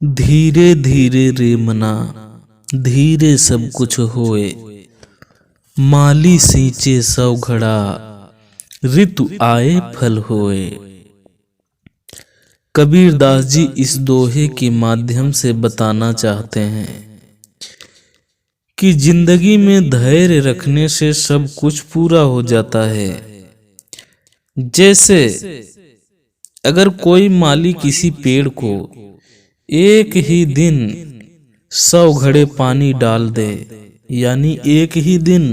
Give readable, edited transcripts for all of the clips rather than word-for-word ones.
धीरे धीरे रे मना, धीरे सब कुछ होए। माली सींचे सौ घड़ा, ऋतु आए फल होए। कबीर दास जी इस दोहे के माध्यम से बताना चाहते हैं कि जिंदगी में धैर्य रखने से सब कुछ पूरा हो जाता है। जैसे अगर कोई माली किसी पेड़ को एक ही दिन 100 घड़े पानी डाल दे, यानी एक ही दिन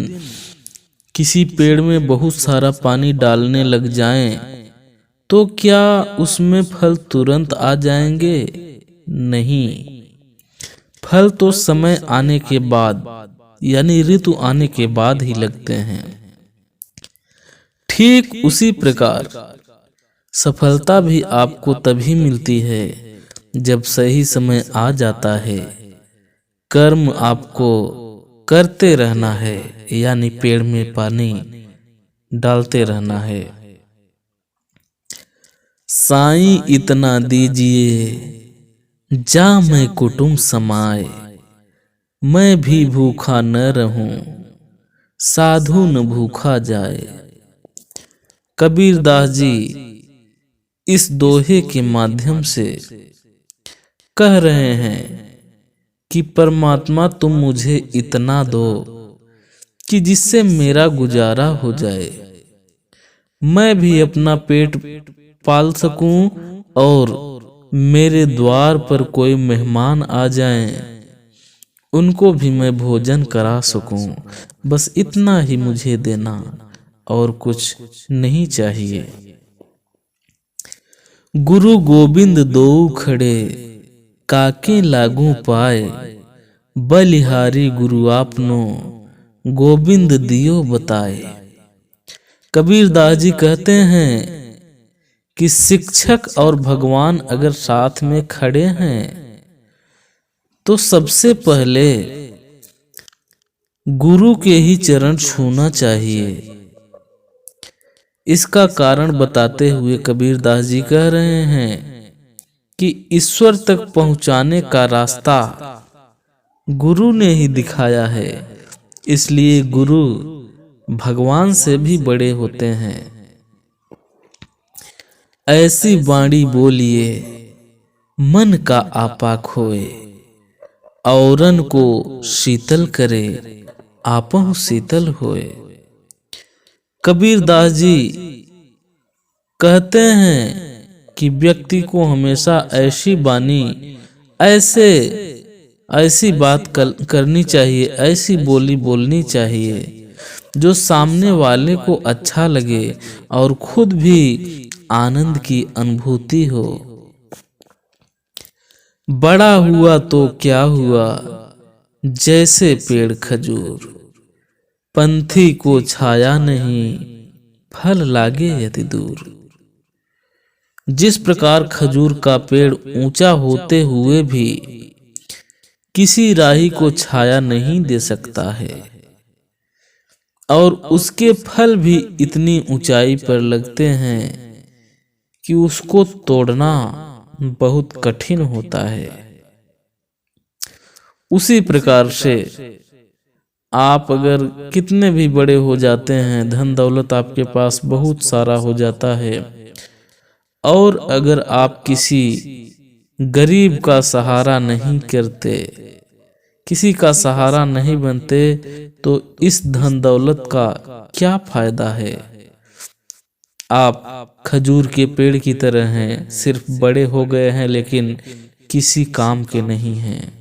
किसी पेड़ में बहुत सारा पानी डालने लग जाए, तो क्या उसमें फल तुरंत आ जाएंगे? नहीं, फल तो समय आने के बाद, यानी ऋतु आने के बाद ही लगते हैं। ठीक उसी प्रकार सफलता भी आपको तभी मिलती है जब सही समय आ जाता है। कर्म आपको करते रहना है, यानी पेड़ में पानी डालते रहना है। साईं इतना दीजिए जा मैं कुटुंब समाए, मैं भी भूखा न रहूं साधु न भूखा जाए। कबीर दास जी इस दोहे के माध्यम से कह रहे हैं कि परमात्मा तुम मुझे इतना दो कि जिससे मेरा गुजारा हो जाए, मैं भी अपना पेट पाल सकूं और मेरे द्वार पर कोई मेहमान आ जाएं, उनको भी मैं भोजन करा सकूं। बस इतना ही मुझे देना, और कुछ नहीं चाहिए। गुरु गोविंद दो खड़े, काके लागू पाए। बलिहारी गुरु आपनो, गोविंद दियो बताए। कबीर दास जी कहते हैं कि शिक्षक और भगवान अगर साथ में खड़े हैं तो सबसे पहले गुरु के ही चरण छूना चाहिए। इसका कारण बताते हुए कबीर दास जी कह रहे हैं कि ईश्वर तक पहुंचाने का रास्ता गुरु ने ही दिखाया है, इसलिए गुरु भगवान से भी बड़े होते हैं। ऐसी वाणी बोलिए मन का आपा खोए, औरन को शीतल करे आपहु शीतल होए। कबीर दास जी कहते हैं कि व्यक्ति को हमेशा ऐसी वाणी, ऐसी बात करनी चाहिए, ऐसी बोली बोलनी चाहिए जो सामने वाले को अच्छा लगे और खुद भी आनंद की अनुभूति हो। बड़ा हुआ तो क्या हुआ जैसे पेड़ खजूर, पंथी को छाया नहीं फल लागे यदि दूर। जिस प्रकार खजूर का पेड़ ऊंचा होते हुए भी किसी राही को छाया नहीं दे सकता है, और उसके फल भी इतनी ऊंचाई पर लगते हैं कि उसको तोड़ना बहुत कठिन होता है। उसी प्रकार से आप अगर कितने भी बड़े हो जाते हैं, धन दौलत आपके पास बहुत सारा हो जाता है, और अगर आप किसी गरीब का सहारा नहीं करते, किसी का सहारा नहीं बनते, तो इस धन दौलत का क्या फायदा है? आप खजूर के पेड़ की तरह हैं, सिर्फ बड़े हो गए हैं लेकिन किसी काम के नहीं हैं।